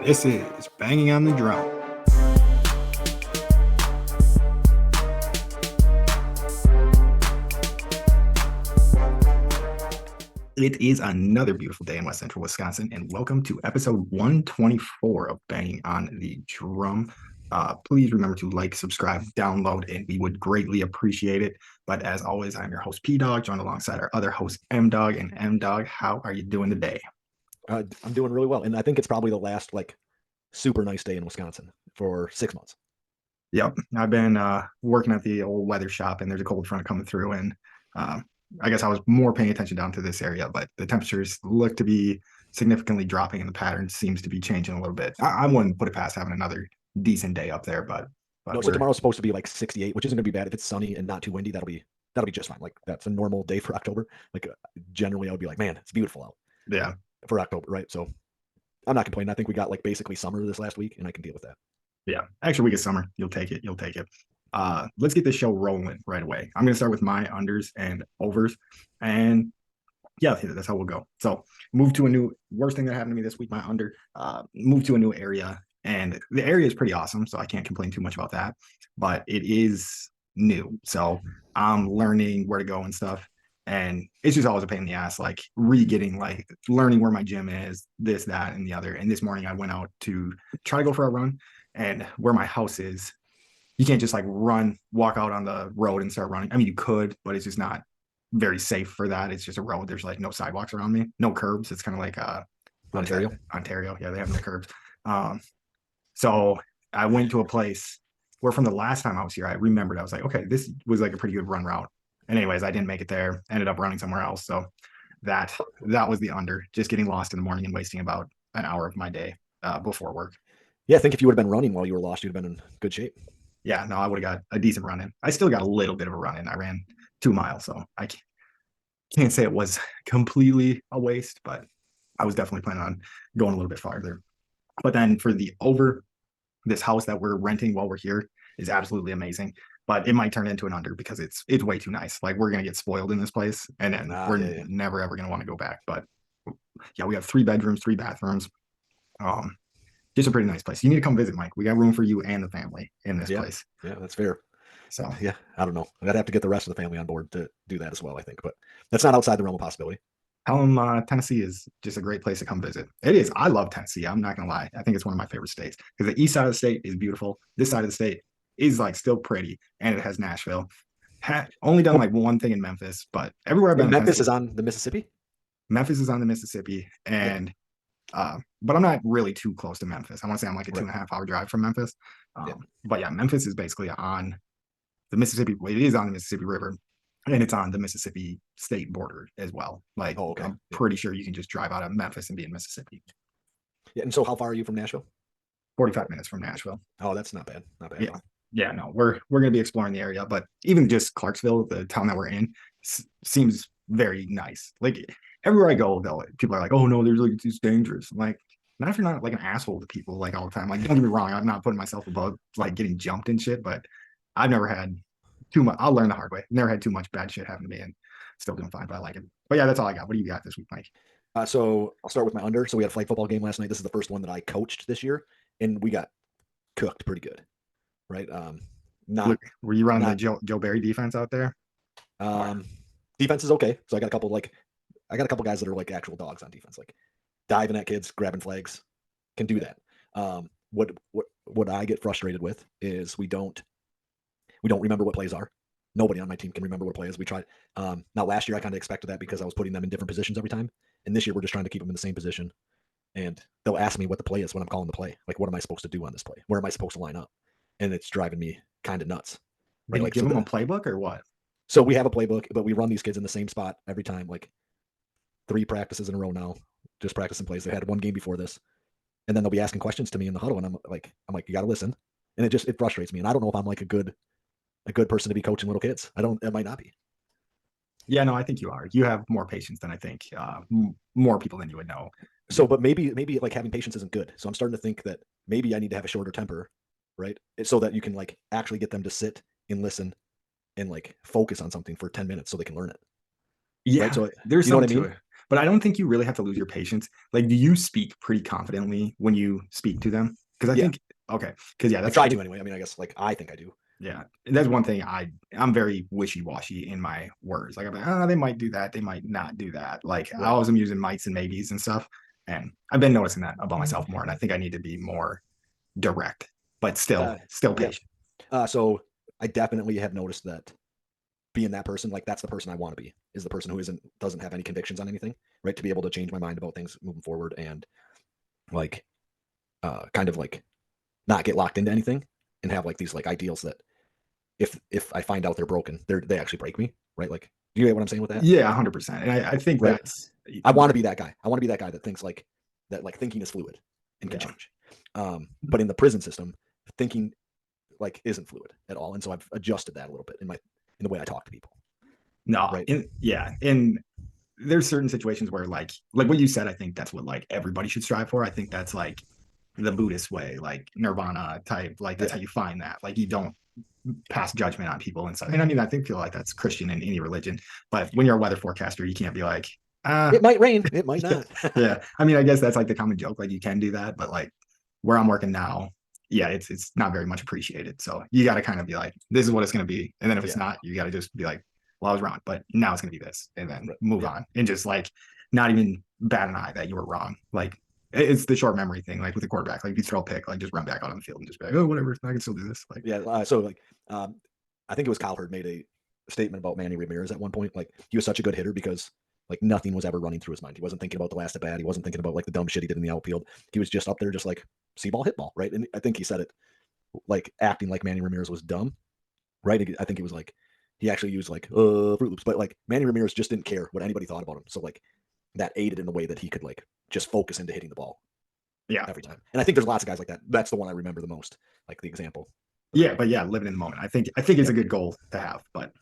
This is Banging on the Drum. It is another beautiful day in West Central Wisconsin, and welcome to episode 124 of Banging on the Drum. Please remember to like, subscribe, download, and we would greatly appreciate it. But as always, I'm your host, P Dog, joined alongside our other host, M Dog. And M Dog, how are you doing today? I'm doing really well, and I think it's probably the last super nice day in Wisconsin for 6 months. Yep, I've been working at the old weather shop, and there's a cold front coming through, and I guess I was more paying attention down to this area, but the temperatures look to be significantly dropping, and the pattern seems to be changing a little bit. I wouldn't put it past having another decent day up there, but No, so tomorrow's supposed to be like 68, which isn't going to be bad if it's sunny and not too windy. That'll be just fine. Like that's a normal day for October. Generally, I would be like, man, it's beautiful out. Yeah, for October, right? So I'm not complaining. I think we got basically summer this last week, and I can deal with that. Yeah, extra week of summer, you'll take it. You'll take it. Let's get this show rolling right away. I'm going to start with my unders and overs, and yeah, that's how we'll go. So, move to a new worst thing that happened to me this week. My under, moved to a new area, and the area is pretty awesome, so I can't complain too much about that. But it is new, so I'm learning where to go and stuff. And it's just always a pain in the ass, getting learning where my gym is, this, that, and the other. And this morning I went out to try to go for a run, and where my house is, you can't just walk out on the road and start running. I mean, you could, but it's just not very safe for that. It's just a road. There's no sidewalks around me, no curbs. It's kind of like Ontario. Ontario. Yeah, they have no curbs. So I went to a place where from the last time I was here, I remembered I was like, okay, this was like a pretty good run route. And anyways, I didn't make it there, ended up running somewhere else. So that was the under, just getting lost in the morning and wasting about an hour of my day before work. Yeah, I think if you would have been running while you were lost, you'd have been in good shape. Yeah, no, I would have got a decent run in. I still got a little bit of a run in. I ran 2 miles, so I can't say it was completely a waste, but I was definitely planning on going a little bit farther. But then for the over, this house that we're renting while we're here is absolutely amazing, but it might turn into an under because it's way too nice. Like we're gonna get spoiled in this place, and then we're never ever gonna want to go back. But yeah, we have 3 bedrooms, 3 bathrooms. Just a pretty nice place. You need to come visit, Mike. We got room for you and the family in this place. Yeah, that's fair. So yeah, I don't know. I'd have to get the rest of the family on board to do that as well, I think, but that's not outside the realm of possibility. Tell them Tennessee is just a great place to come visit. It is. I love Tennessee. I'm not gonna lie. I think it's one of my favorite states because the east side of the state is beautiful. This side of the state is still pretty, and it has Nashville. Only done one thing in Memphis, but everywhere I've been. Memphis is on the Mississippi. Memphis is on the Mississippi, and but I'm not really too close to Memphis. I want to say I'm like a 2.5-hour drive from Memphis. But yeah, Memphis is basically on the Mississippi. It is on the Mississippi River, and it's on the Mississippi state border as well. I'm pretty sure you can just drive out of Memphis and be in Mississippi. Yeah, and so how far are you from Nashville? 45 minutes from Nashville. Oh, that's not bad. Not bad. Yeah. Yeah, no, we're gonna be exploring the area, but even just Clarksville, the town that we're in, seems very nice. Everywhere I go, people are like, "Oh no, it's dangerous." I'm like, not if you're not an asshole to people all the time. Don't get me wrong, I'm not putting myself above getting jumped and shit, but I've never had too much. I'll learn the hard way. Never had too much bad shit happen to me, and still doing fine. But I like it. But yeah, that's all I got. What do you got this week, Mike? So I'll start with my under. So we had a flag football game last night. This is the first one that I coached this year, and we got cooked pretty good. Right. Were you running the Joe Barry defense out there? Defense is okay. So I got a couple guys that are actual dogs on defense, diving at kids, grabbing flags, can do that. What I get frustrated with is we don't remember what plays are. Nobody on my team can remember what a play is. We tried. Now last year I kind of expected that because I was putting them in different positions every time, and this year we're just trying to keep them in the same position. And they'll ask me what the play is when I'm calling the play. What am I supposed to do on this play? Where am I supposed to line up? And it's driving me kind of nuts. Right? Give them a playbook or what? So we have a playbook, but we run these kids in the same spot every time, 3 practices in a row now, just practicing plays. They had one game before this, and then they'll be asking questions to me in the huddle, and I'm like, you got to listen. And it frustrates me. And I don't know if I'm a good person to be coaching little kids. It might not be. Yeah, no, I think you are. You have more patience than I think more people than you would know. So, but maybe having patience isn't good. So I'm starting to think that maybe I need to have a shorter temper, right? So that you can actually get them to sit and listen and focus on something for 10 minutes so they can learn it. Yeah. Right? So there's something to it. but I don't think you really have to lose your patience. Like, do you speak pretty confidently when you speak to them? Because I Yeah. think okay, because yeah, I that's try to anyway. I mean, I guess like I think I do. yeah, that's one thing I'm very wishy-washy in my words. Like I'm like, oh, they might do that, they might not do that. Like I Right. always am using mights and maybes and stuff. And I've been noticing that about myself more. And I think I need to be more direct, but still Yeah. patient. So I definitely have noticed that being that person, like that's the person I want to be, is the person who doesn't have any convictions on anything, right? To be able to change my mind about things moving forward and like kind of like not get locked into anything and have like these like ideals that if I find out they're broken, they actually break me, right? Like, do you get what I'm saying with that? Yeah, 100%. And I think Right. that's I want to be that guy. I want to be that guy that thinks that like thinking is fluid and can yeah. change. But in the prison system, thinking like isn't fluid at all. And so I've adjusted that a little bit in the way I talk to people. No, Right. in there's certain situations where like what you said, I think that's what like everybody should strive for. I think that's like the Buddhist way, like nirvana type, like that's Yeah. how you find that. Like you don't pass judgment on people and stuff. And I mean, I think feel like that's Christian in any religion. But when you're a weather forecaster, you can't be like, It might rain. It might not. yeah. I mean, I guess that's like the common joke. Like you can do that, but like where I'm working now, yeah, it's not very much appreciated. So you got to kind of be like, this is what it's going to be. And then if it's Yeah. not, you got to just be like, well, I was wrong, but now it's going to be this, and then Right. move Yeah. on and just like not even bat an eye that you were wrong. Like it's the short memory thing. Like with the quarterback, like if you throw a pick, like just run back out on the field and just be like, oh, whatever, I can still do this. Like, Yeah. So like, I think it was Kyle Hurd made a statement about Manny Ramirez at one point. Like he was such a good hitter because like nothing was ever running through his mind. He wasn't thinking about the last at bat. He wasn't thinking about like the dumb shit he did in the outfield. He was just up there, just like see ball, hit ball, right? And I think he said it like acting like Manny Ramirez was dumb, right? I think he was like he actually used like Fruit Loops, but like Manny Ramirez just didn't care what anybody thought about him. So like that aided in the way that he could like just focus into hitting the ball yeah, every time. And I think there's lots of guys like that. That's the one I remember the most, like the example. yeah, but yeah, living in the moment. I think it's Yep. a good goal to have. But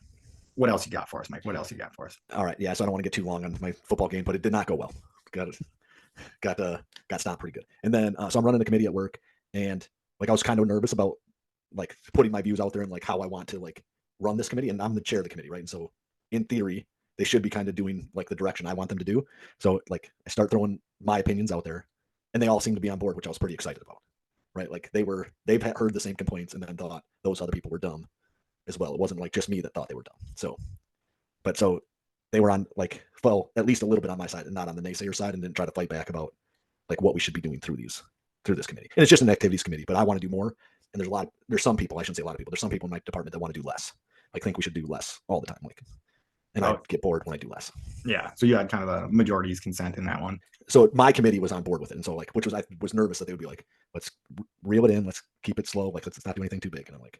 what else you got for us, Mike? What else you got for us? All right. Yeah. So I don't want to get too long on my football game, but it did not go well. Got got stopped pretty good. And then so I'm running a committee at work, and like I was kind of nervous about like putting my views out there and like how I want to like run this committee. And I'm the chair of the committee, right? And so in theory, they should be kind of doing like the direction I want them to do. So like I start throwing my opinions out there, and they all seem to be on board, which I was pretty excited about. Right? Like they've heard the same complaints and then thought those other people were dumb as well. It wasn't like just me that thought they were dumb. So they were on like, well, at least a little bit on my side and not on the naysayer side, and didn't try to fight back about like what we should be doing through this committee. And it's just an activities committee, but I want to do more. And there's some people, I shouldn't say a lot of people, there's some people in my department that want to do less. Like think we should do less all the time. Like, and I get bored when I do less. Yeah. So you had kind of a majority's consent in that one. So my committee was on board with it. And so like, I was nervous that they would be like, let's reel it in. Let's keep it slow. Like, let's not do anything too big. And I'm like,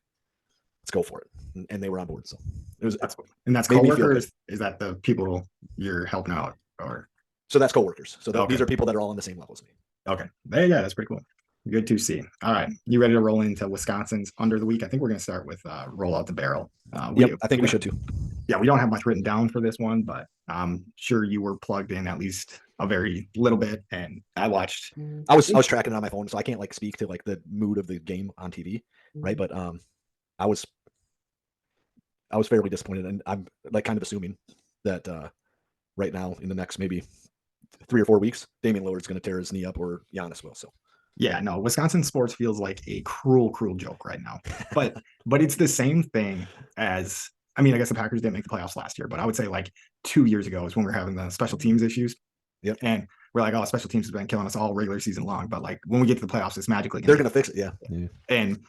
let's go for it. And they were on board. So That's coworkers. Is that the people you're helping out, or so that's coworkers. So okay. These are people that are all on the same level as me. Okay, yeah, that's pretty cool. Good to see. All right, you ready to roll into Wisconsin's under the week? I think we're going to start with roll out the barrel. Yep, I think we should too. Yeah, we don't have much written down for this one, but I'm sure you were plugged in at least a very little bit, and I watched. I was tracking it on my phone, so I can't like speak to like the mood of the game on TV, right? But I was fairly disappointed, and I'm like kind of assuming that right now in the next maybe 3 or 4 weeks, Damian Lillard's going to tear his knee up, or Giannis will. So yeah, no, Wisconsin sports feels like a cruel joke right now, but it's the same thing as. I mean, I guess the Packers didn't make the playoffs last year, but I would say like 2 years ago is when we were having the special teams issues. Yep. And we're like, oh, special teams has been killing us all regular season long. But like when we get to the playoffs, it's magically they're going to fix it. Yeah. And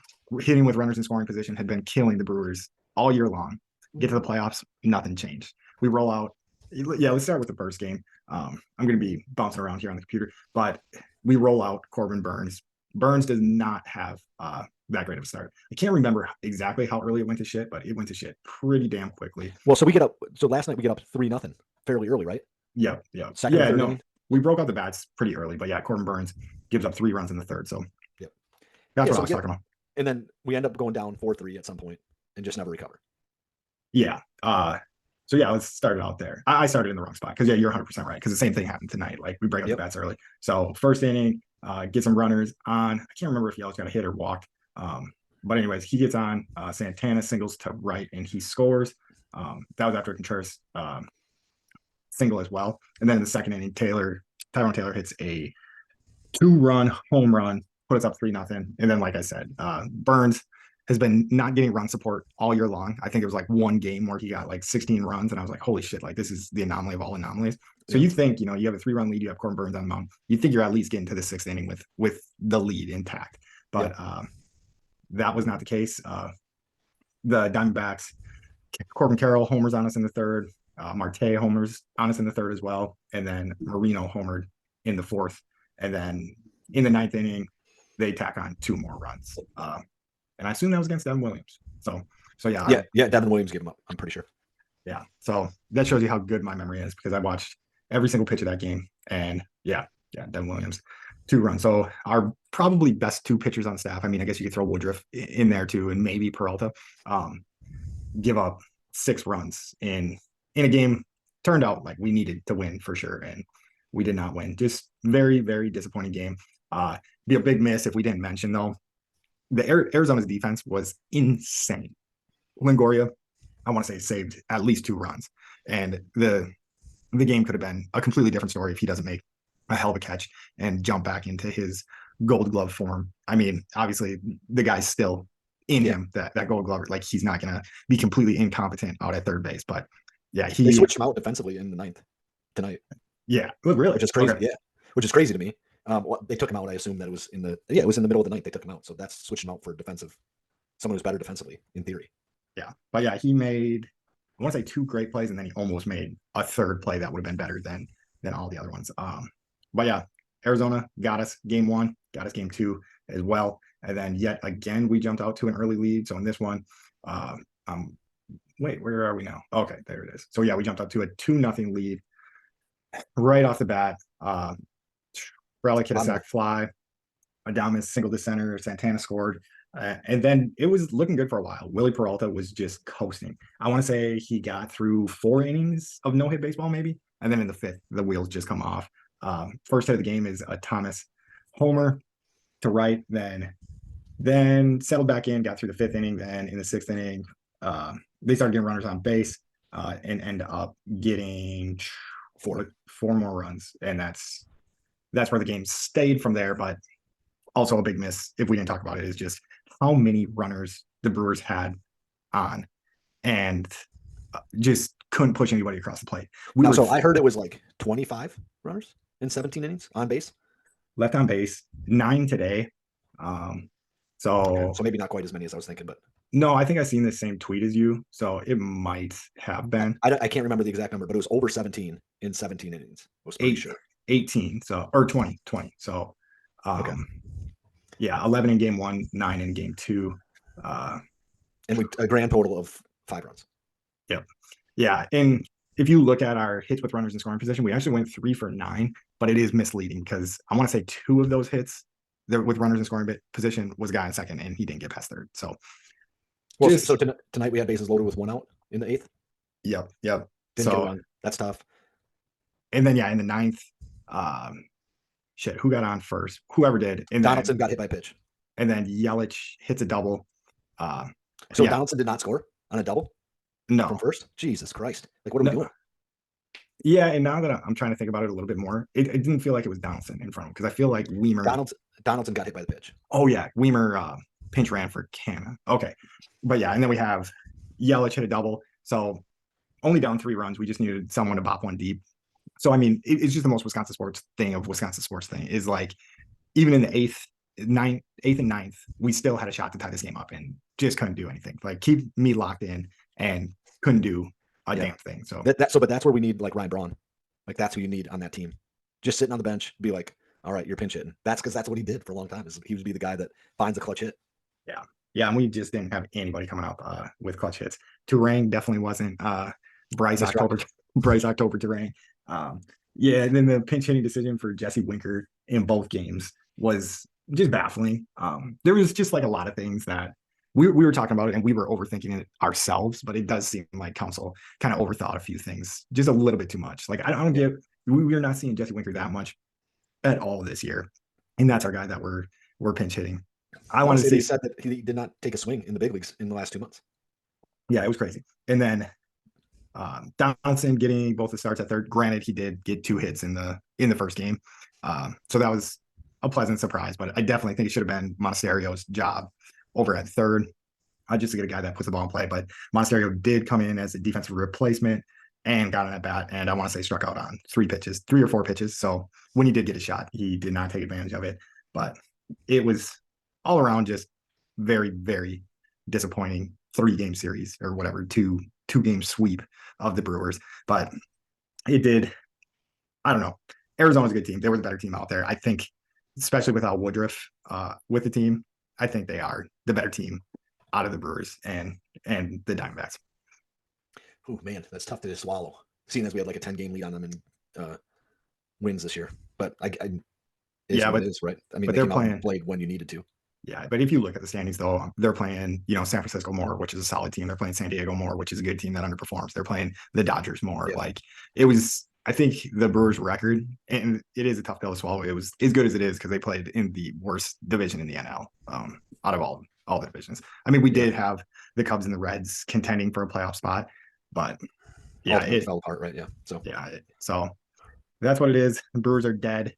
hitting with runners in scoring position had been killing the Brewers all year long. Get to the playoffs, nothing changed. We roll out. Yeah, let's start with the first game. I'm going to be bouncing around here on the computer, but we roll out Corbin Burns. Burns does not have that great of a start. I can't remember exactly how early it went to shit, but it went to shit pretty damn quickly. Well, so last night we get up 3-0 fairly early, right? Yeah. Second yeah, or third no, inning? we broke out the bats pretty early, but yeah, Corbin Burns gives up 3 runs in the third. So yep. That's what I was talking about. And then we end up going down 4-3 at some point and just never recover. Yeah. So yeah, let's start it out there. I started in the wrong spot because yeah, you're 100% right. Because the same thing happened tonight. Like we break up the bats early. So first inning, get some runners on. I can't remember if he got a hit or walk. But anyways, he gets on. Santana singles to right and he scores. That was after Contreras single as well. And then in the second inning, Tyrone Taylor hits a 2-run home run, put us up 3-0. And then, like I said, Burns has been not getting run support all year long. I think it was like one game where he got like 16 runs, and I was like, holy shit, like this is the anomaly of all anomalies. So you think, you know, you have a 3-run lead, you have Corbin Burns on the mound. You think you're at least getting to the 6th inning with the lead intact. But that was not the case. The Diamondbacks, Corbin Carroll homers on us in the 3rd. Marte homers on us in the 3rd as well. And then Marino homered in the 4th. And then in the 9th inning, they tack on 2 more runs. And I assume that was against Devin Williams. So yeah. Devin Williams gave him up, I'm pretty sure. Yeah. So that shows you how good my memory is, because I watched every single pitch of that game. And Devin Williams, 2 runs. So our probably best 2 pitchers on staff. I mean, I guess you could throw Woodruff in there too, and maybe Peralta. Give up 6 runs in a game turned out like we needed to win for sure, and we did not win. Just very, very disappointing game. Be a big miss if we didn't mention though, the Arizona's defense was insane. Longoria, I want to say, saved at least 2 runs, and the game could have been a completely different story if he doesn't make a hell of a catch and jump back into his Gold Glove form. I mean, obviously the guy's still in him, that Gold Glove. Like, he's not going to be completely incompetent out at third base, but yeah, they switched him out defensively in the 9th tonight. Yeah, really, which is crazy. Okay. Yeah, which is crazy to me. They took him out. I assume that it was in the middle of the night. They took him out, so that's switching out for defensive, someone who's better defensively in theory. Yeah, but yeah, he made, I want to say, 2 great plays, and then he almost made a 3rd play that would have been better than all the other ones. But yeah, Arizona got us game 1, got us game 2 as well, and then yet again we jumped out to an early lead. So in this one, wait, where are we now? Okay, there it is. So yeah, we jumped out to a 2-0 lead right off the bat. Relic hit a sac fly. Adames singled to center. Santana scored. And then it was looking good for a while. Willie Peralta was just coasting. I want to say he got through 4 innings of no-hit baseball, maybe. And then in the 5th, the wheels just come off. First hit of the game is a Thomas homer to right, then settled back in, got through the 5th inning. Then in the 6th inning, they started getting runners on base and end up getting 4 more runs. And that's where the game stayed from there. But also a big miss, if we didn't talk about it, is just how many runners the Brewers had on and just couldn't push anybody across the plate. So I heard it was like 25 runners in 17 innings on base. Left on base, 9 today. So maybe not quite as many as I was thinking, but no, I think I seen the same tweet as you, so it might have been. I can't remember the exact number, but it was over 17 in 17 innings. I was pretty sure. 18, or 20. So, okay. Yeah, 11 in game 1, 9 in game 2. And a grand total of 5 runs. Yep. Yeah, and if you look at our hits with runners in scoring position, we actually went 3 for 9, but it is misleading because I want to say 2 of those hits with runners in scoring position was a guy in second, and he didn't get past third. So, so tonight we had bases loaded with 1 out in the 8th. Yep. Didn't get one. That's tough. And then in the 9th, who got on first? Whoever did. And Donaldson got hit by a pitch. And then Yelich hits a double. Donaldson did not score on a double? No. From first? Jesus Christ. Like, what are we doing? Yeah, and now that I'm trying to think about it a little bit more, it didn't feel like it was Donaldson in front of him, because I feel like Weimer. Donaldson got hit by the pitch. Oh, yeah. Weimer pinch ran for Canna. Okay. But yeah, and then we have Yelich hit a double. So only down 3 runs. We just needed someone to bop one deep. So, I mean, it's just the most Wisconsin sports thing is like, even in the 8th and 9th, we still had a shot to tie this game up and just couldn't do anything. Like, keep me locked in and couldn't do a damn thing. So but that's where we need like Ryan Braun. Like, that's who you need on that team. Just sitting on the bench, be like, all right, you're pinch hitting. That's because that's what he did for a long time. Is he would be the guy that finds a clutch hit. Yeah, and we just didn't have anybody coming up with clutch hits. Turang definitely wasn't Bryce October Turang. And then the pinch hitting decision for Jesse Winker in both games was just baffling. There was just like a lot of things that we were talking about it, and we were overthinking it ourselves, but it does seem like council kind of overthought a few things just a little bit too much. Like, I don't get, we're not seeing Jesse Winker that much at all this year, and that's our guy that we're pinch hitting. I want to say he said that he did not take a swing in the big leagues in the last 2 months. Yeah, it was crazy. And then Donaldson getting both the starts at third. Granted, he did get 2 hits in the first game, so that was a pleasant surprise. But I definitely think it should have been Monasterio's job over at third, just to get a guy that puts the ball in play. But Monasterio did come in as a defensive replacement and got an at bat, and I want to say struck out on 3 or 4 pitches. So when he did get a shot, he did not take advantage of it. But it was all around just very, very disappointing 3-game series or whatever, two-game sweep of the Brewers. But it did, I don't know. Arizona's a good team. They were the better team out there. I think, especially without Woodruff with the team, I think they are the better team out of the Brewers and the Diamondbacks. Oh man, that's tough to swallow. Seeing as we had like a 10-game lead on them in wins this year, but Yeah, what it is, right? I mean, but they they're came out and playing. played when you needed to. Yeah, but if you look at the standings, though, they're playing, San Francisco more, which is a solid team. They're playing San Diego more, which is a good team that underperforms. They're playing the Dodgers more. Yeah. Like it was, I think the Brewers' record, and it is a tough pill to swallow. It was as good as it is because they played in the worst division in the NL, out of all the divisions. I mean, we did have the Cubs and the Reds contending for a playoff spot, but yeah, Ultimately fell apart, right? Yeah. So so that's what it is. The Brewers are dead.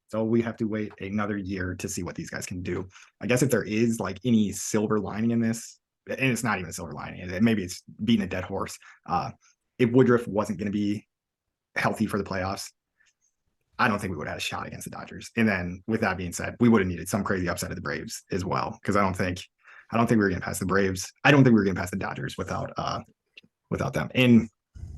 So we have to wait another year to see what these guys can do. I guess if there is like any silver lining in this, and it's not even a silver lining, maybe it's beating a dead horse. If Woodruff wasn't going to be healthy for the playoffs, I don't think we would have had a shot against the Dodgers. And then with that being said, we would have needed some crazy upset of the Braves as well. Because I don't think we were going to pass the Braves. I don't think we were going to pass the Dodgers without them. And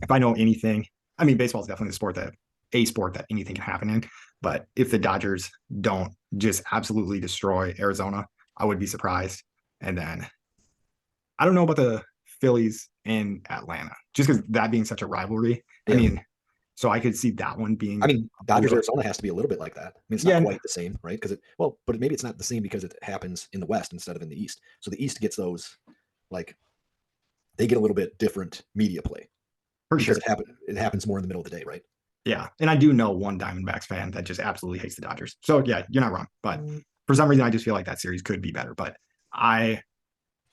if I know anything, I mean, baseball is definitely a sport that anything can happen in. But if the Dodgers don't just absolutely destroy Arizona, I would be surprised. And then I don't know about the Phillies in Atlanta, just because that being such a rivalry. yeah. I mean, so I could see that one being. I mean, Dodgers Arizona has to be a little bit like that. I mean, it's not Yeah. quite the same, right? Because but maybe it's not the same because it happens in the West instead of in the East. So the East gets those, like, they get a little bit different media play For because sure. it happens more in the middle of the day, right? Yeah. And I do know one Diamondbacks fan that just absolutely hates the Dodgers. So yeah, you're not wrong. But for some reason, I just feel like that series could be better. But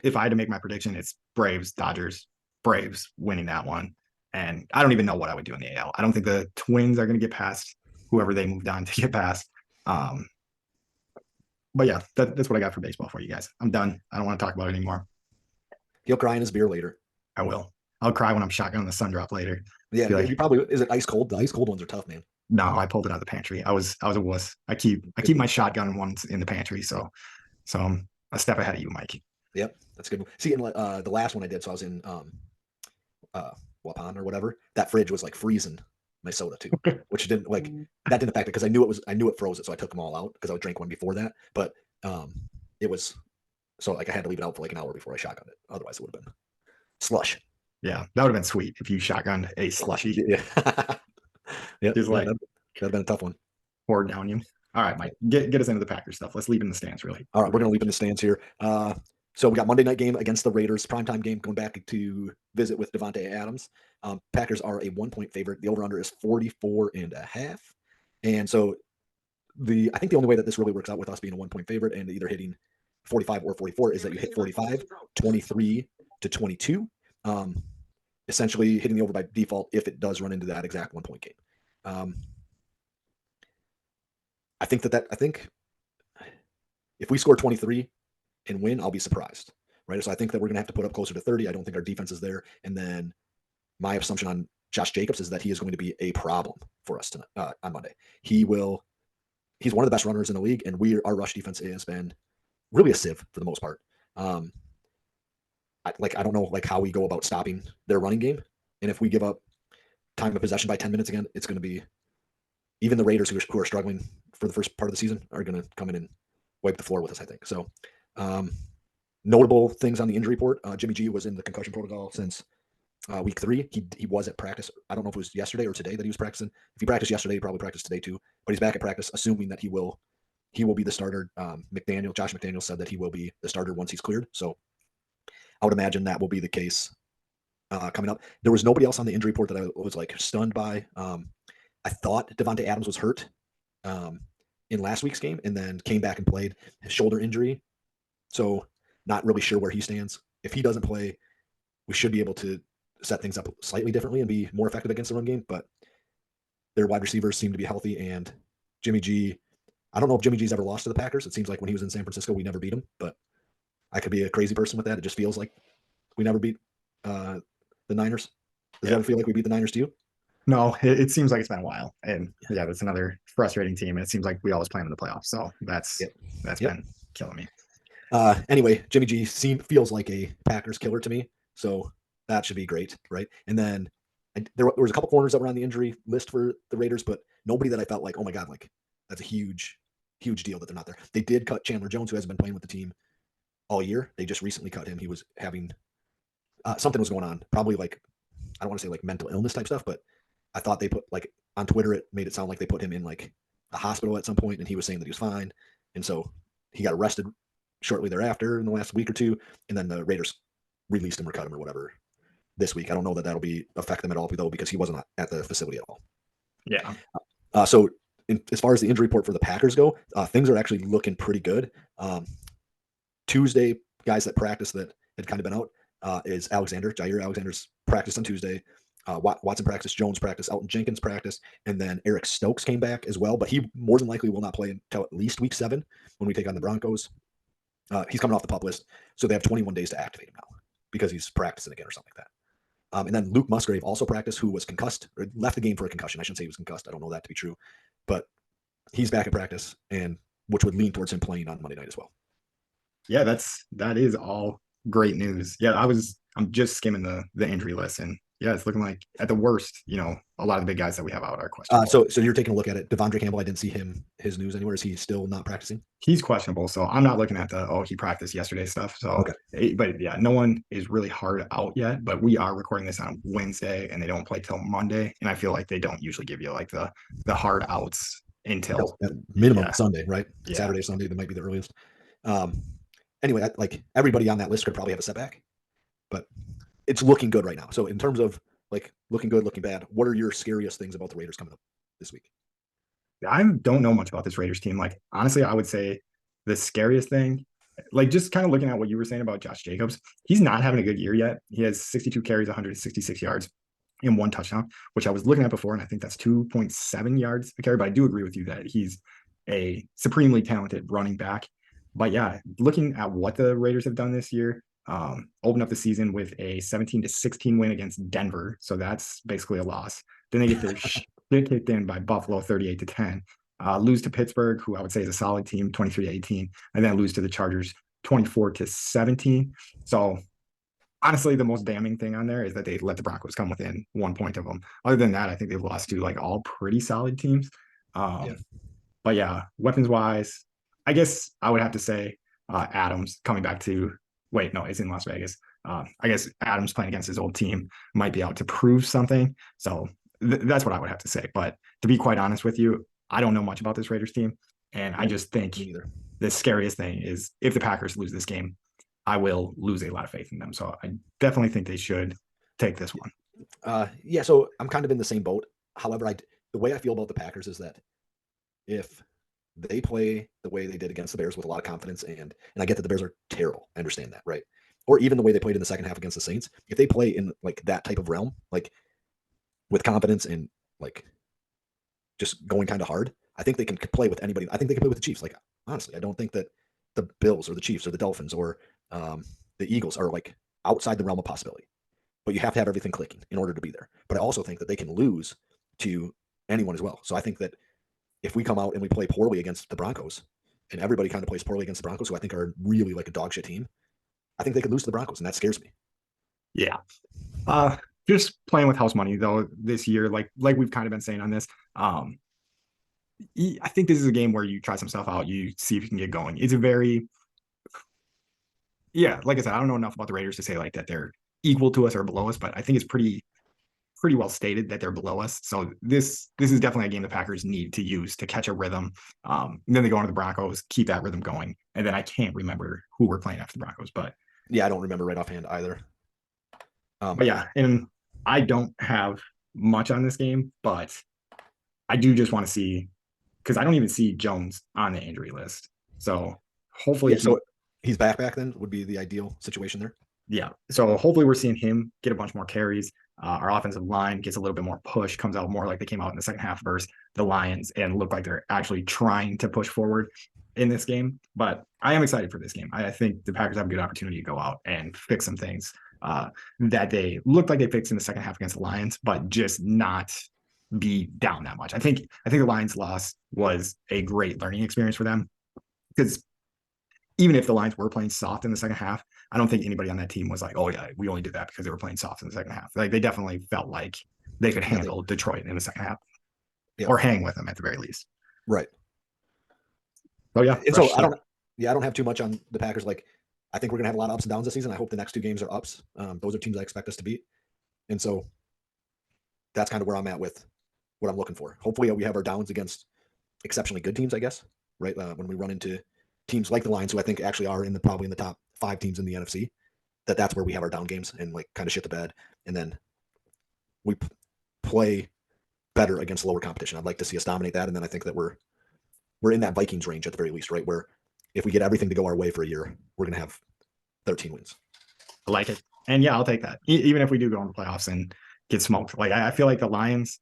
if I had to make my prediction, it's Braves, Dodgers, Braves winning that one. And I don't even know what I would do in the AL. I don't think the Twins are going to get past whoever they moved on to get past. But yeah, that's what I got for baseball for you guys. I'm done. I don't want to talk about it anymore. He'll cry in his beer later. I will. I'll cry when I'm shotgunning the sun drop later. Yeah, Like, you probably is it ice cold? The ice cold ones are tough, man. No, I pulled it out of the pantry. I was a wuss. I keep my shotgun ones in the pantry, so I'm a step ahead of you, Mike. Yep, that's good. See, in the last one I did, so I was in Waupun or whatever. That fridge was like freezing my soda too, which didn't that didn't affect it because I knew it froze it, so I took them all out because I would drink one before that. But it was so like I had to leave it out for like an hour before I shotgunned it. Otherwise, it would have been slush. Yeah, that would have been sweet if you shotgunned a slushy. Yeah, yeah, Just like that'd have been a tough one. poured down you. All right, Mike, get us into the Packers stuff. Let's leave it in the stands, really. All right, we're gonna leap in the stands here. So we got Monday night game against the Raiders, primetime game, going back to visit with Devontae Adams. Packers are a 1-point favorite. The over/under is 44.5. And so I think the only way that this really works out with us being a 1-point favorite and either hitting 45 or 44 is that you hit 45, 23-22. Essentially hitting the over by default if it does run into that exact 1-point game. I think if we score 23 and win, I'll be surprised, right? So I think that we're going to have to put up closer to 30. I don't think our defense is there. And then my assumption on Josh Jacobs is that he is going to be a problem for us tonight, on Monday. He's one of the best runners in the league, and our rush defense has been really a sieve for the most part. I don't know how we go about stopping their running game. And if we give up time of possession by 10 minutes again, it's going to be even the Raiders who are struggling for the first part of the season are going to come in and wipe the floor with us, I think. So notable things on the injury report. Jimmy G was in the concussion protocol since week 3. He was at practice. I don't know if it was yesterday or today that he was practicing. If he practiced yesterday, he probably practiced today too. But he's back at practice, assuming that he will be the starter. Josh McDaniel said that he will be the starter once he's cleared. So I would imagine that will be the case coming up. There was nobody else on the injury report that I was stunned by. I thought Devontae Adams was hurt in last week's game and then came back and played. His shoulder injury. So not really sure where he stands. If he doesn't play, we should be able to set things up slightly differently and be more effective against the run game. But their wide receivers seem to be healthy, and Jimmy G. I don't know if Jimmy G's ever lost to the Packers. It seems like when he was in San Francisco, we never beat him. But I could be a crazy person with that. It just feels like we never beat the Niners. Does Yeah. that feel like we beat the Niners to you? No, it seems like it's been a while, and yeah, that's another frustrating team. And it seems like we always play them in the playoffs, so Yep. that's Yep. been killing me. Anyway, Jimmy G feels like a Packers killer to me, so that should be great, right? And then there was a couple corners that were on the injury list for the Raiders, but nobody that I felt like, oh my god, like that's a huge, huge deal that they're not there. They did cut Chandler Jones, who hasn't been playing with the team all year. They just recently cut him. He was having something was going on, probably like I don't want to say like mental illness type stuff, but I thought they put like on Twitter it made it sound like they put him in like a hospital at some point, and he was saying that he was fine, and so he got arrested shortly thereafter in the last week or two, and then the Raiders released him or cut him or whatever this week. I don't know that that'll be affect them at all though because he wasn't at the facility at all. Yeah. So as far as the injury report for the Packers go, things are actually looking pretty good. Tuesday, guys that practice that had kind of been out is Jair Alexander's practiced on Tuesday. Watson practiced, Jones practiced, Elton Jenkins practiced, and then Eric Stokes came back as well. But he more than likely will not play until at least week 7 when we take on the Broncos. He's coming off the pup list, so they have 21 days to activate him now because he's practicing again or something like that. And then Luke Musgrave also practiced, who was concussed or left the game for a concussion. I shouldn't say he was concussed. I don't know that to be true, but he's back at practice, and which would lean towards him playing on Monday night as well. Yeah, that is all great news. Yeah, I'm just skimming the injury list, and yeah, it's looking like at the worst, a lot of the big guys that we have out are questionable. So you're taking a look at it. Devondre Campbell, I didn't see his news anywhere. Is he still not practicing? He's questionable, so I'm not looking at he practiced yesterday stuff. So, okay. But yeah, no one is really hard out yet. But we are recording this on Wednesday, and they don't play till Monday, and I feel like they don't usually give you like the hard outs until at minimum Sunday, right? Yeah. Saturday, Sunday, that might be the earliest. Anyway, like everybody on that list could probably have a setback, but it's looking good right now. So in terms of like looking good, looking bad, what are your scariest things about the Raiders coming up this week? I don't know much about this Raiders team. Like, honestly, I would say the scariest thing, like just kind of looking at what you were saying about Josh Jacobs, he's not having a good year yet. He has 62 carries, 166 yards, and 1 touchdown, which I was looking at before, and I think that's 2.7 yards a carry. But I do agree with you that he's a supremely talented running back. But yeah, looking at what the Raiders have done this year, opened up the season with a 17-16 win against Denver. So that's basically a loss. Then they get their shit kicked in by Buffalo 38-10. Lose to Pittsburgh, who I would say is a solid team, 23-18, and then lose to the Chargers 24-17. So honestly, the most damning thing on there is that they let the Broncos come within 1 point of them. Other than that, I think they've lost to like all pretty solid teams. But yeah, weapons wise, I guess I would have to say Adams coming back to wait, no, it's in Las Vegas. I guess Adams playing against his old team might be out to prove something. So that's what I would have to say. But to be quite honest with you, I don't know much about this Raiders team. And I just think the scariest thing is if the Packers lose this game, I will lose a lot of faith in them. So I definitely think they should take this one. Yeah, so I'm kind of in the same boat. However, the way I feel about the Packers is that if they play the way they did against the Bears with a lot of confidence, and I get that the Bears are terrible. I understand that, right? Or even the way they played in the second half against the Saints. If they play in like that type of realm, like with confidence and like just going kind of hard, I think they can play with anybody. I think they can play with the Chiefs. Like honestly, I don't think that the Bills or the Chiefs or the Dolphins or the Eagles are like outside the realm of possibility. But you have to have everything clicking in order to be there. But I also think that they can lose to anyone as well. So I think that if we come out and we play poorly against the Broncos, and everybody kind of plays poorly against the Broncos, who I think are really like a dog shit team, I think they could lose to the Broncos, and that scares me. Yeah. Just playing with house money though this year, like we've kind of been saying on this. I think this is a game where you try some stuff out, you see if you can get going. It's a very, like I said, I don't know enough about the Raiders to say like that they're equal to us or below us, but I think it's pretty well stated that they're below us. So this is definitely a game the Packers need to use to catch a rhythm. Then they go into the Broncos, keep that rhythm going, and then I can't remember who we're playing after the Broncos, but yeah, I don't remember right offhand either. But yeah, and I don't have much on this game, but I do just want to see because I don't even see Jones on the injury list. So hopefully, so he's back then would be the ideal situation there. Yeah. So hopefully we're seeing him get a bunch more carries. Our offensive line gets a little bit more push, comes out more like they came out in the second half versus the Lions and look like they're actually trying to push forward in this game. But I am excited for this game. I think the Packers have a good opportunity to go out and fix some things that they looked like they fixed in the second half against the Lions, but just not be down that much. I think the Lions loss was a great learning experience for them because even if the Lions were playing soft in the second half, I don't think anybody on that team was like, "Oh yeah, we only did that because they were playing soft in the second half." Like they definitely felt like they could Yeah, they, handle Detroit in the second half yeah, or hang with them at the very least. right. So yeah, And so fresh I start. don't, yeah, I don't have too much on the Packers. Like, I think we're gonna have a lot of ups and downs this season. I hope the next two games are ups. Those are teams I expect us to beat, and so that's kind of where I'm at with what I'm looking for. Hopefully, we have our downs against exceptionally good teams, I guess. Right when we run into teams like the Lions, who I think actually are in the probably in the top 5 teams in the NFC, that's where we have our down games and like kind of shit the bed, and then we play better against lower competition. I'd like to see us dominate that, and then I think that we're in that Vikings range at the very least, right? Where if we get everything to go our way for a year, we're gonna have 13 wins. I like it, and yeah, I'll take that. Even if we do go into the playoffs and get smoked, like I feel like the Lions.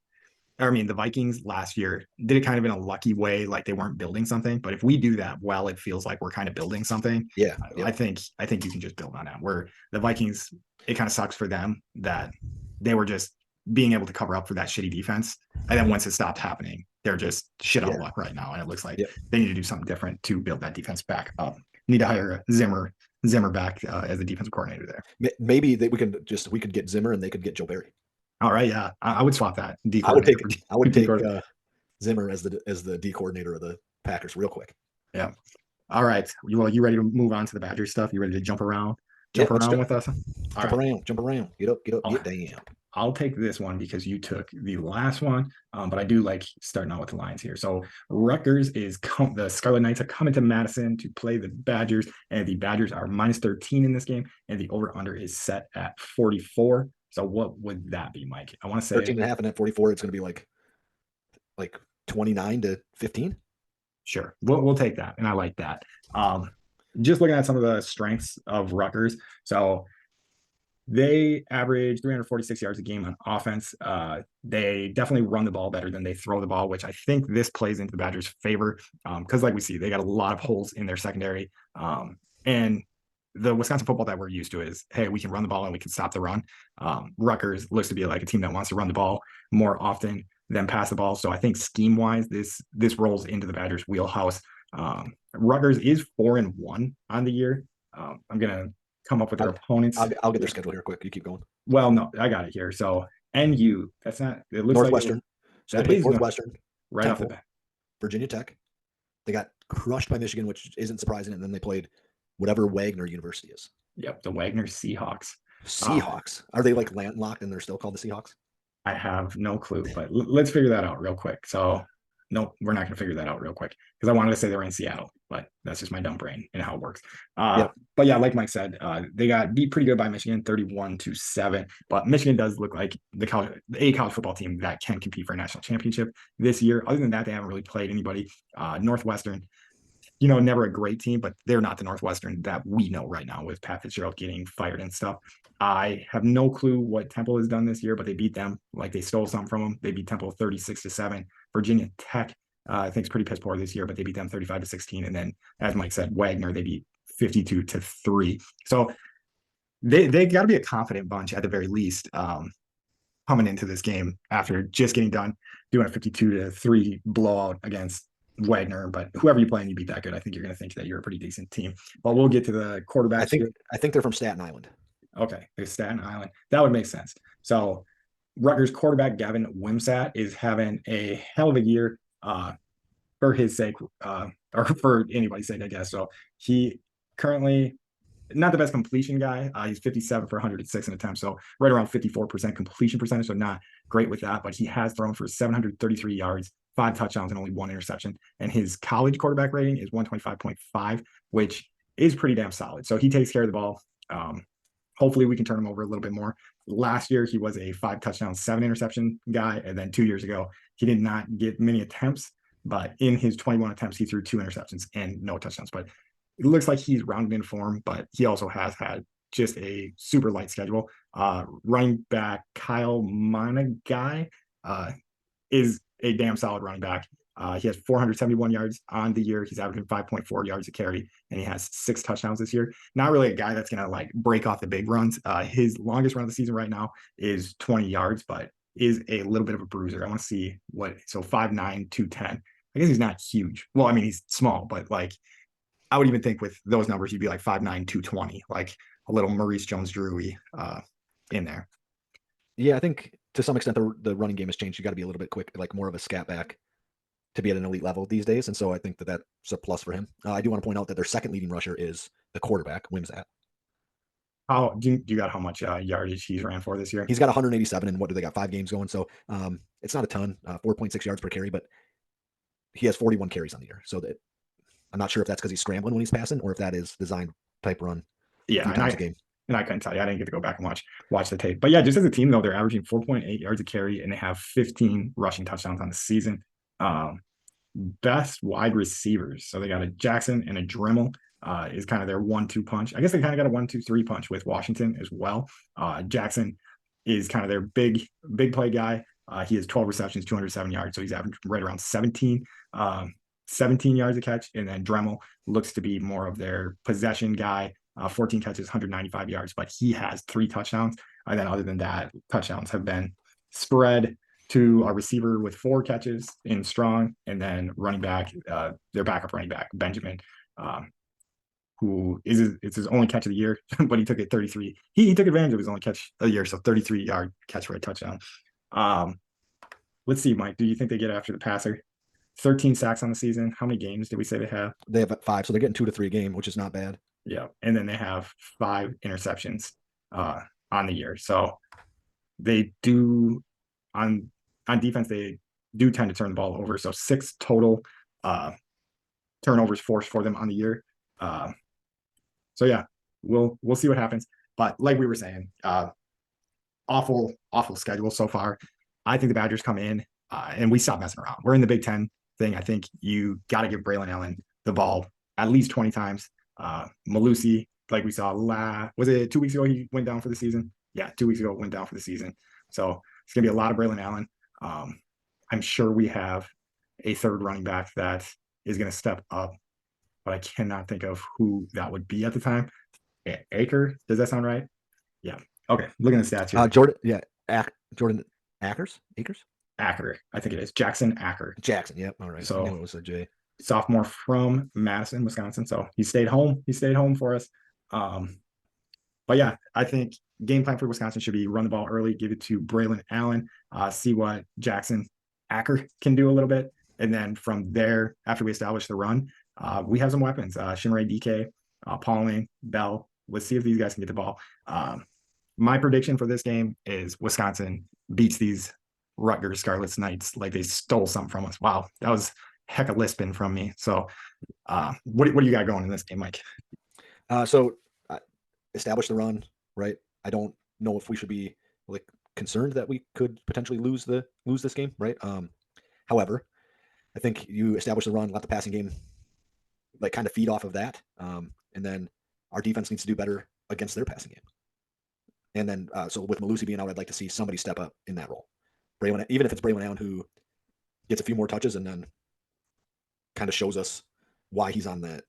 I mean, the Vikings last year did it kind of in a lucky way, like they weren't building something. But if we do that well, it feels like we're kind of building something. Yeah, I yep, think you can just build on that. Where the Vikings, it kind of sucks for them that they were just being able to cover up for that shitty defense, and then once it stopped happening, they're just shit out of yeah, luck right now. And it looks like yep. they need to do something different to build that defense back up. Need to hire Zimmer back as the defensive coordinator there. Maybe we could get Zimmer and they could get Joe Barry. All right, yeah, I would swap that D I would coordinator take for I would D take coordinator. Zimmer as the D coordinator of the Packers real quick. Yeah. All right. You ready to move on to the Badger stuff? You ready to jump around? Yeah, Jump around with us? All right. jump around, get up, I'll, get down. I'll take this one because you took the last one. But I do like starting out with the Lions here. So Rutgers the Scarlet Knights are coming to Madison to play the Badgers, and the Badgers are -13 in this game, and the over under is set at 44. So what would that be, Mike? I want to say 13 and a half and at 44, it's going to be like 29-15. sure. We'll take that, and I like that. Just looking at some of the strengths of Rutgers. So they average 346 yards a game on offense. They definitely run the ball better than they throw the ball, which I think this plays into the Badgers' favor because, like we see, they got a lot of holes in their secondary. And the Wisconsin football that we're used to is, hey, we can run the ball and we can stop the run. Rutgers looks to be like a team that wants to run the ball more often than pass the ball. So I think scheme-wise, this rolls into the Badgers' wheelhouse. Rutgers is 4-1 on the year. I'm gonna come up with their opponents. I'll get their schedule here quick. You keep going. Well, no, I got it here. So NU, that's not. It looks like Northwestern. So they that played is Northwestern, right off the Temple, bat. Virginia Tech. They got crushed by Michigan, which isn't surprising. And then they played whatever Wagner University is. Yep, the Wagner Seahawks. Uh, Seahawks. Are they like landlocked and they're still called the Seahawks? I have no clue, but let's figure that out real quick. So, no, we're not going to figure that out real quick because I wanted to say they were in Seattle, but that's just my dumb brain and how it works. Yep. But yeah, like Mike said, they got beat pretty good by Michigan, 31-7. But Michigan does look like the college football team that can compete for a national championship this year. Other than that, they haven't really played anybody. Northwestern, never a great team, but they're not the Northwestern that we know right now with Pat Fitzgerald getting fired and stuff. I have no clue what Temple has done this year, but they beat them like they stole something from them. They beat Temple 36-7. Virginia Tech, I think, is pretty piss poor this year, but they beat them 35-16. And then, as Mike said, Wagner, they beat 52-3. So they got to be a confident bunch at the very least coming into this game after just getting done doing a 52-3 blowout against Wagner, but whoever you play and you beat that good, I think you're going to think that you're a pretty decent team. But we'll get to the quarterbacks here. I think they're from Staten Island. Okay, Staten Island. That would make sense. So Rutgers quarterback Gavin Wimsatt is having a hell of a year for his sake, or for anybody's sake, I guess. So he currently not the best completion guy. He's 57 for 106 in attempts, so right around 54% completion percentage. So not great with that, but he has thrown for 733 yards, 5 touchdowns, and only 1 interception. And his college quarterback rating is 125.5, which is pretty damn solid. So he takes care of the ball. Hopefully we can turn him over a little bit more. Last year, he was a 5 touchdown, 7 interception guy. And then 2 years ago, he did not get many attempts, but in his 21 attempts, he threw 2 interceptions and no touchdowns. But it looks like he's rounded in form, but he also has had just a super light schedule. Running back Kyle Monagai is a damn solid running back. He has 471 yards on the year. He's averaging 5.4 yards a carry, and he has 6 touchdowns this year. Not really a guy that's going to like break off the big runs. His longest run of the season right now is 20 yards, but is a little bit of a bruiser. I want to see what, so 5'9, 210. I guess he's not huge. Well, I mean, he's small, but like I would even think with those numbers, you'd be like 5'9, 220, like a little Maurice Jones Drew in there. Yeah, I think to some extent the running game has changed. You got to be a little bit quick, like more of a scat back to be at an elite level these days. And so I think that that's a plus for him. I do want to point out that their second leading rusher is the quarterback, Wimsat. How do you got how much yardage he's ran for this year? He's got 187, and what do they got? 5 games going. So it's not a ton, 4.6 yards per carry, but he has 41 carries on the year. So that I'm not sure if that's because he's scrambling when he's passing or if that is designed type run a Yeah, few times a game. and I couldn't tell you. I didn't get to go back and watch the tape. But yeah, just as a team though, they're averaging 4.8 yards a carry, and they have 15 rushing touchdowns on the season. Um, Best wide receivers. So they got a Jackson and a Dremel. Is kind of their 1-2 punch. I guess they kind of got a 1-2-3 punch with Washington as well. Jackson is kind of their big play guy. He has 12 receptions, 207 yards, so he's averaging right around 17 yards a catch. And then Dremel looks to be more of their possession guy. 14 catches, 195 yards, but he has 3 touchdowns. And then other than that, touchdowns have been spread to a receiver with 4 catches in Strong, and then running back, their backup running back, Benjamin, who is it's his only catch of the year, but he took it 33. He took advantage of his only catch of the year, so 33-yard catch for a touchdown. Let's see, Mike. Do you think they get after the passer? 13 sacks on the season. How many games did we say they have? They have 5, so they're getting 2 to 3 a game, which is not bad. Yeah, and then they have 5 interceptions on the year. So they do on defense, they do tend to turn the ball over. So 6 total turnovers forced for them on the year. So yeah, we'll see what happens. But like we were saying, awful schedule so far. I think the Badgers come in and we stop messing around. We're in the Big Ten thing. I think you got to give Braylon Allen the ball at least 20 times. Malusi, like we saw was it 2 weeks ago he went down for the season? Yeah, 2 weeks ago went down for the season. So it's gonna be a lot of Braylon Allen. I'm sure we have a third running back that is going to step up, but I cannot think of who that would be at the time. Aker, does that sound right? Yeah. Okay. Looking at the stats here. Jordan Akers? Aker, I think it is Jackson Aker. Jackson. Yep. All right. So I knew it was a J. Sophomore from Madison, Wisconsin. So he stayed home. He stayed home for us. But yeah, I think game plan for Wisconsin should be run the ball early, give it to Braylon Allen, see what Jackson Acker can do a little bit. And then from there, after we establish the run, we have some weapons. Shimmery DK, Pauling, Bell. Let's see if these guys can get the ball. My prediction for this game is Wisconsin beats these Rutgers Scarlet Knights like they stole something from us. Wow, that was heck of lisping from me. So what do you got going in this game, Mike? So establish the run, right? I don't know if we should be like concerned that we could potentially lose this game, right? However, I think you establish the run, let the passing game like kind of feed off of that, and then our defense needs to do better against their passing game. And then so with Malusi being out, I'd like to see somebody step up in that role. Braylon, even if it's Braylon Allen who gets a few more touches and then kind of shows us why he's on that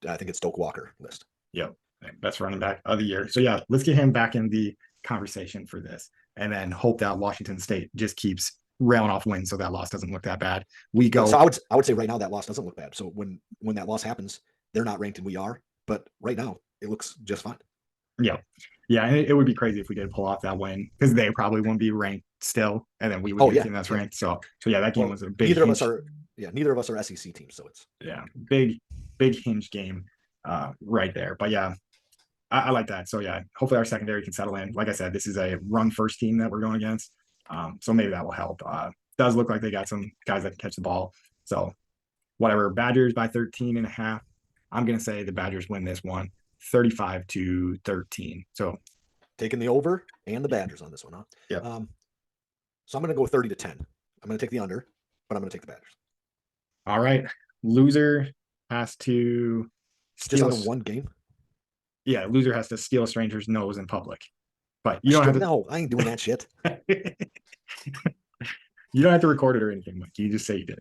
I think it's Doak Walker list. Yep. Best running back of the year. So yeah, let's get him back in the conversation for this, and then hope that Washington State just keeps railing off wins so that loss doesn't look that bad. We go. So I would say right now that loss doesn't look bad. So when that loss happens, they're not ranked and we are, but right now it looks just fine. Yeah, and it would be crazy if we did pull off that win because they probably wouldn't be ranked still, and then we would be the team that's ranked. So yeah, that game was a big. Neither of us are SEC teams, so it's big hinge game right there. But yeah. I like that. So yeah, hopefully our secondary can settle in. Like I said, this is a run first team that we're going against. So maybe that will help. Does look like they got some guys that can catch the ball. So whatever, Badgers by 13.5. I'm going to say the Badgers win this one 35-13. So taking the over and the Badgers on this one, huh? Yeah. So I'm going to go 30-10. I'm going to take the under, but I'm going to take the Badgers. All right. Loser has to just on one game. Yeah, loser has to steal a stranger's nose in public. But you don't have No, I ain't doing that shit. to. You don't have to record it or anything, Mike. You just say you did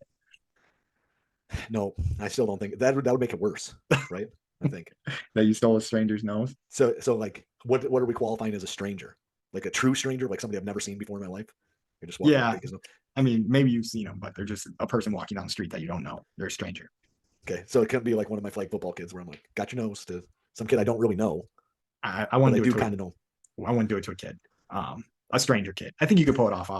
No, I still don't think that would make it worse, right? I think. it. That you stole a stranger's nose. So like, what are we qualifying as a stranger? Like a true stranger, like somebody I've never seen before in my life? You're just walking up, Yeah. take his nose. I mean, maybe you've seen them, but they're just a person walking down the street that you don't know. They're a stranger. Okay, so it couldn't be like one of my flag football kids where I'm like, got your nose to some kid I don't really know, I but wouldn't I do it do to kind of know. I wouldn't do it to a kid, a stranger kid. I think you could pull it off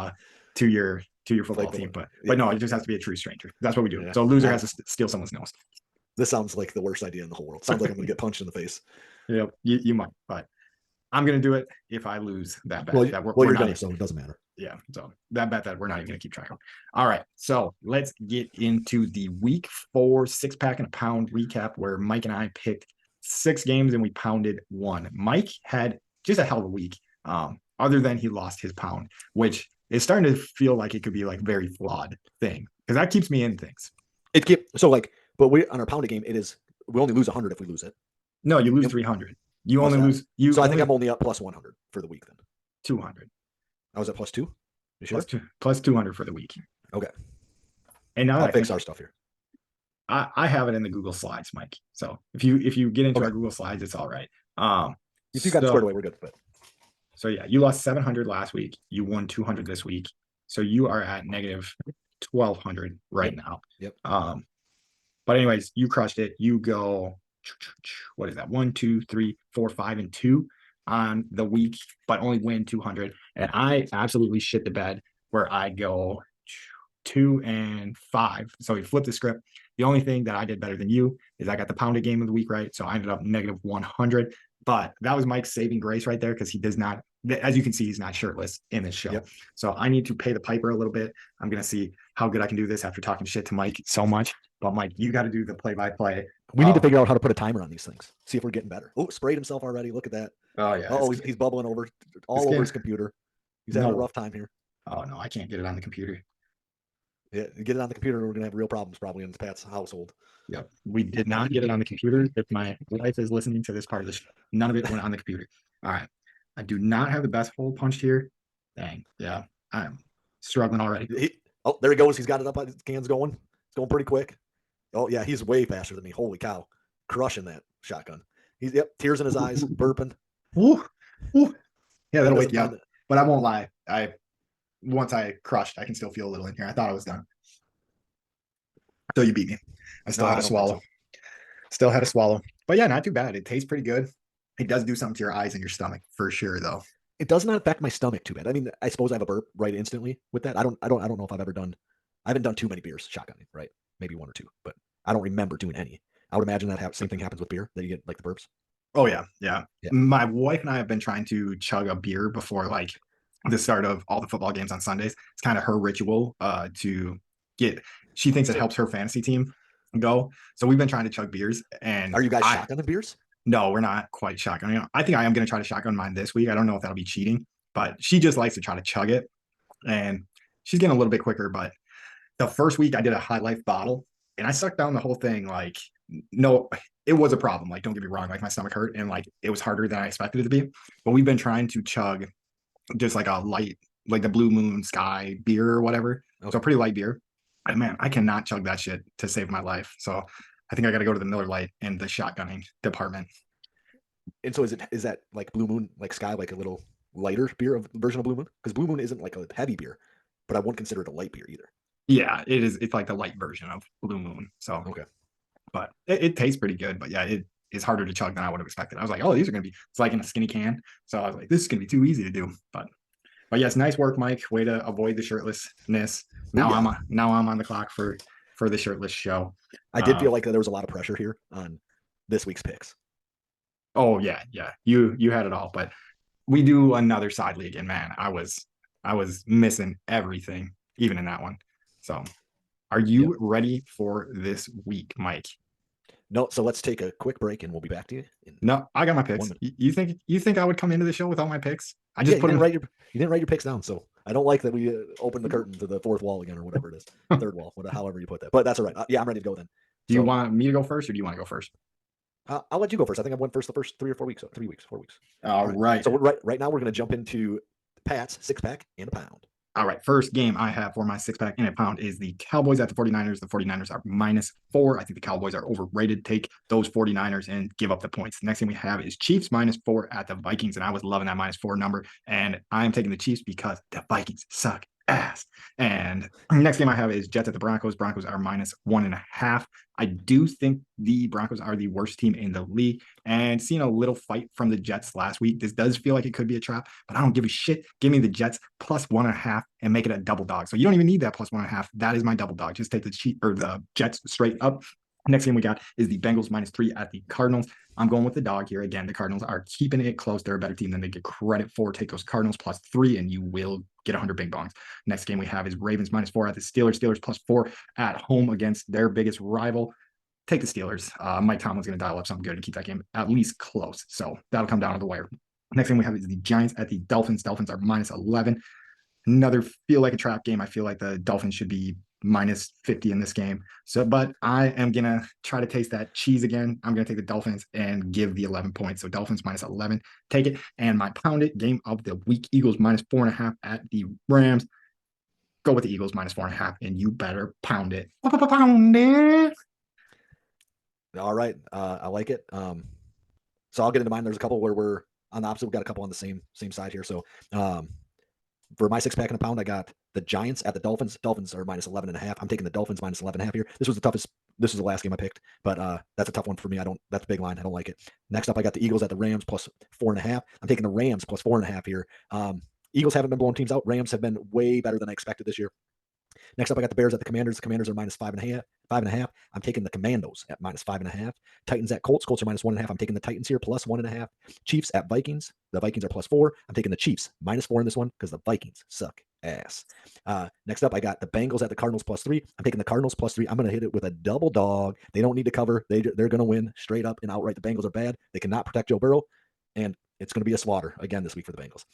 to your football Flag team, football. but Yeah, no, it just has to be a true stranger. That's what we do. yeah. So a loser has to steal someone's nose. This sounds like the worst idea in the whole world. Sounds like I'm gonna get punched in the face. Yep, you might, but I'm gonna do it if I lose that bet. Well, That well, we're you're not gonna, even, so it doesn't matter. yeah. So that bet that we're not even gonna keep track of. All right, so let's get into the week 4 6-pack and a pound recap where Mike and I picked 6 games and we pounded 1. Mike had just a hell of a week. Other than he lost his pound, which is starting to feel like it could be like very flawed thing because that keeps me in things. It kept so like, but we on our pounded game, it is we only lose 100 if we lose it. No, you lose Yep. 300. You What's only that? lose. You So I only think I'm only up plus 100 for the week then. 200 I was at plus 2. You sure? plus 200 for the week. Okay. And now I'll I fix think our stuff here. I have it in the Google Slides, Mike. So if you get into Okay. our Google Slides, it's all right. If you got it squared away, we're good. But So yeah, you lost 700 last week. You won 200 this week. So you are at negative 1200 right Yep. now. Yep. But anyways, you crushed it. You go, what is that? 1, 2, 3, 4, 5, and 2 on the week, but only win 200. And I absolutely shit the bed where I go 2 and 5. So we flipped the script. The only thing that I did better than you is I got the pounded game of the week right. So I ended up negative 100. But that was Mike's saving grace right there because he does not, as you can see, he's not shirtless in this show. Yep. So I need to pay the piper a little bit. I'm going to see how good I can do this after talking shit to Mike so much. But Mike, you got to do the play-by-play. we need to figure out how to put a timer on these things. See if we're getting better. Oh, sprayed himself already. Look at that. Oh yeah. Oh, he's bubbling over all over his computer. He's having a rough time here. Oh no, I can't get it on the computer. Yeah, get it on the computer, we're gonna have real problems probably in Pat's household. Yep. We did not get it on the computer. If my wife is listening to this part of the show, none of it went on the computer. All right. I do not have the best hole punched here. Dang. Yeah. I'm struggling already. Oh, there he goes. He's got it up. His can's going. It's going pretty quick. Oh, yeah. He's way faster than me. Holy cow. Crushing that shotgun. He's, tears in his eyes, burping. Woo, woo. Yeah, that'll wake you up. It. But I won't lie. Once I crushed, I can still feel a little in here. I thought I was done. So you beat me. I still had to swallow. So. Still had to swallow. But yeah, not too bad. It tastes pretty good. It does do something to your eyes and your stomach for sure, though. It does not affect my stomach too bad. I mean, I suppose I have a burp right instantly with that. I don't know if I've ever done. I haven't done too many beers shotgunning, right? Maybe 1 or 2, but I don't remember doing any. I would imagine that same thing happens with beer, that you get like the burps. Oh yeah. My wife and I have been trying to chug a beer before like the start of all the football games on Sundays. It's kind of her ritual to get. She thinks it helps her fantasy team go. So we've been trying to chug beers. And are you guys shotgunning beers? No, we're not quite shotgunning. I think I am going to try to shotgun mine this week. I don't know if that'll be cheating, but she just likes to try to chug it, and she's getting a little bit quicker. But the first week I did a High Life bottle, and I sucked down the whole thing. Like, no, it was a problem. Like, don't get me wrong. Like, my stomach hurt, and like it was harder than I expected it to be. But we've been trying to chug just like a light, like the Blue Moon Sky beer or whatever. Okay. So a pretty light beer. And man, I cannot chug that shit to save my life. So I think I got to go to the Miller Lite in the shotgunning department. And so is that like Blue Moon, like Sky, like a little lighter beer version of Blue Moon? Because Blue Moon isn't like a heavy beer, but I wouldn't consider it a light beer either. Yeah, it is. It's like the light version of Blue Moon. So okay, but it tastes pretty good. But yeah, it is harder to chug than I would have expected. I was like, oh, these are gonna be. It's like in a skinny can. So I was like, this is gonna be too easy to do. But yes, nice work, Mike. Way to avoid the shirtlessness. Now I'm on the clock for the shirtless show. I did feel like there was a lot of pressure here on this week's picks. Oh yeah. You had it all, but we do another side league, and man, I was missing everything, even in that one. So, are you ready for this week, Mike? No. So let's take a quick break, and we'll be back to you. No, I got my picks. You think I would come into the show with all my picks? I just you didn't write your picks down, so I don't like that we opened the curtain to the fourth wall again, or whatever it is, third wall, however you put that. But that's all right. I'm ready to go then. Do you want me to go first, or do you want to go first? I'll let you go first. I think I went first the first 4 weeks. All All right. So right now we're going to jump into Pat's 6-pack and a pound. All right. First game I have for my 6-pack in a pound is the Cowboys at the 49ers. The 49ers are -4. I think the Cowboys are overrated. Take those 49ers and give up the points. Next thing we have is Chiefs -4 at the Vikings. And I was loving that -4 number. And I'm taking the Chiefs because the Vikings suck ass. And next game I have is Jets at the Broncos. Broncos are -1.5. I do think the Broncos are the worst team in the league. And seeing a little fight from the Jets last week, this does feel like it could be a trap, but I don't give a shit. Give me the Jets +1.5 and make it a double dog. So you don't even need that +1.5. That is my double dog. Just take the Jets straight up. Next game we got is the Bengals -3 at the Cardinals. I'm going with the dog here. Again, the Cardinals are keeping it close. They're a better team than they get credit for. Take those Cardinals +3 and you will get 100 big bongs. Next game we have is Ravens -4 at the Steelers. Steelers +4 at home against their biggest rival. Take the Steelers. Mike Tomlin's going to dial up something good and keep that game at least close. So that'll come down to the wire. Next thing we have is the Giants at the Dolphins. Dolphins are -11. Another feel like a trap game. I feel like the Dolphins should be -50 in this game. So, but I am going to try to taste that cheese again. I'm going to take the Dolphins and give the 11 points. So Dolphins -11. Take it. And my pounded game of the week, Eagles -4.5 at the Rams. Go with the Eagles -4.5, and you better pound it. Pound it. All right. I like it. So I'll get into mine. There's a couple where we're on the opposite. We've got a couple on the same side here. So for my 6-pack and a pound, I got the Giants at the Dolphins. Dolphins are -11.5. I'm taking the Dolphins -11.5 here. This was the toughest. This is the last game I picked, but that's a tough one for me. That's a big line. I don't like it. Next up, I got the Eagles at the Rams +4.5. I'm taking the Rams +4.5 here. Eagles haven't been blowing teams out. Rams have been way better than I expected this year. Next up, I got the Bears at the Commanders. The Commanders are -5.5. I'm taking the Commandos at -5.5. Titans at Colts. Colts are -1.5. I'm taking the Titans here +1.5. Chiefs at Vikings. The Vikings are +4. I'm taking the Chiefs -4 in this one because the Vikings suck ass. Next up, I got the Bengals at the Cardinals +3. I'm taking the Cardinals +3. I'm going to hit it with a double dog. They don't need to cover. They're going to win straight up and outright. The Bengals are bad. They cannot protect Joe Burrow, and it's going to be a slaughter again this week for the Bengals.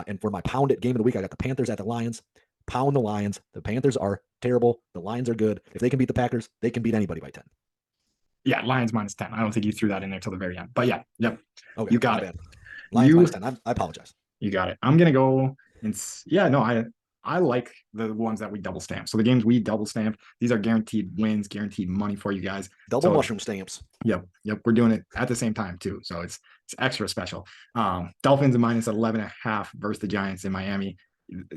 And for my pounded game of the week, I got the Panthers at the Lions. Pound the Lions. The Panthers are terrible. The Lions are good. If they can beat the Packers, they can beat anybody by 10. Yeah, Lions -10. I don't think you threw that in there till the very end. But yeah, yep. Okay, you got it. Bad. Lions -10. I apologize. You got it. I'm gonna go and yeah, no, I like the ones that we double stamp. So the games we double stamp, these are guaranteed wins, guaranteed money for you guys. Double mushroom stamps. Yep. We're doing it at the same time too. So it's extra special. Dolphins -11.5 versus the Giants in Miami.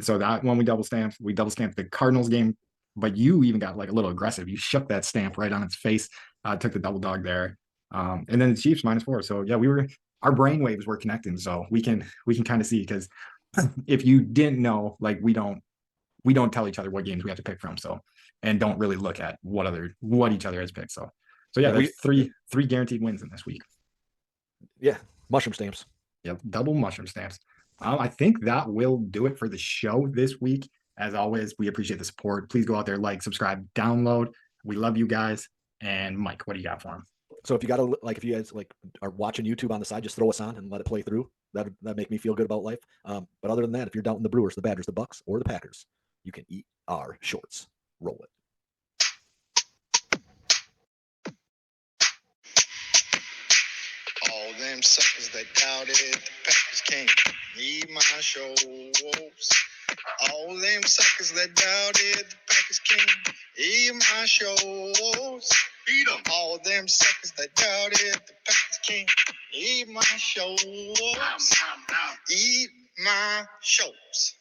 So that one we double stamped the Cardinals game, but you even got like a little aggressive. You shook that stamp right on its face, took the double dog there. And then the Chiefs -4. So yeah, our brain waves were connecting. So we can kind of see, because if you didn't know, like we don't tell each other what games we have to pick from. So, and don't really look at what each other has picked. So yeah, there's three guaranteed wins in this week. Yeah, mushroom stamps. Yep, double mushroom stamps. I think that will do it for the show this week. As always, we appreciate the support. Please go out there, like, subscribe, download. We love you guys. And Mike, what do you got for them? So if you if you guys are watching YouTube on the side, just throw us on and let it play through. That'd make me feel good about life. But other than that, if you're doubting the Brewers, the Badgers, the Bucks, or the Packers, you can eat our shorts. Roll it. All them suckers that doubted the Packers can't need my shows. All them suckers that doubted the Packers can't eat my shows. Beat them. All them suckers that doubted the Packers can't eat my shows. Eat my shows.